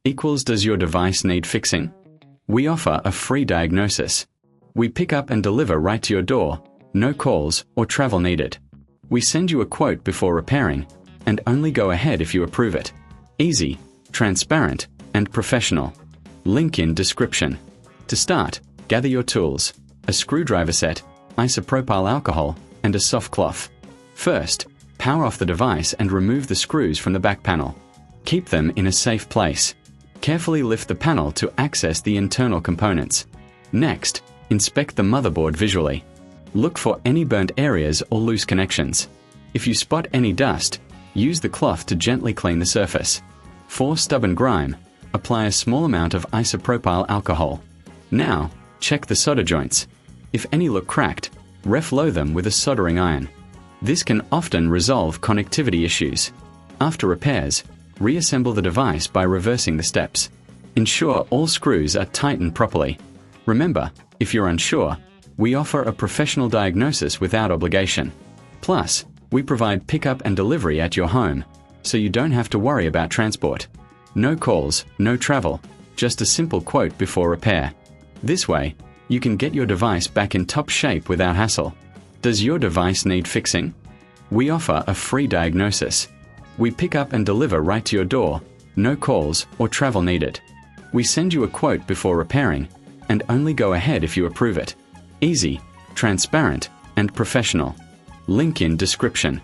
equals does your device need fixing? We offer a free diagnosis. We pick up and deliver right to your door, no calls or travel needed. We send you a quote before repairing, and only go ahead if you approve it. Easy, transparent, and professional. Link in description. To start, gather your tools, a screwdriver set, isopropyl alcohol, and a soft cloth. First, power off the device and remove the screws from the back panel. Keep them in a safe place. Carefully lift the panel to access the internal components. Next, inspect the motherboard visually. Look for any burnt areas or loose connections. If you spot any dust, use the cloth to gently clean the surface. For stubborn grime, apply a small amount of isopropyl alcohol. Now, check the solder joints. If any look cracked, reflow them with a soldering iron. This can often resolve connectivity issues. After repairs, reassemble the device by reversing the steps. Ensure all screws are tightened properly. Remember, if you're unsure, we offer a professional diagnosis without obligation. Plus, we provide pickup and delivery at your home, so you don't have to worry about transport. No calls, no travel, just a simple quote before repair. This way, you can get your device back in top shape without hassle. Does your device need fixing? We offer a free diagnosis. We pick up and deliver right to your door, no calls or travel needed. We send you a quote before repairing, and only go ahead if you approve it. Easy, transparent, and professional. Link in description.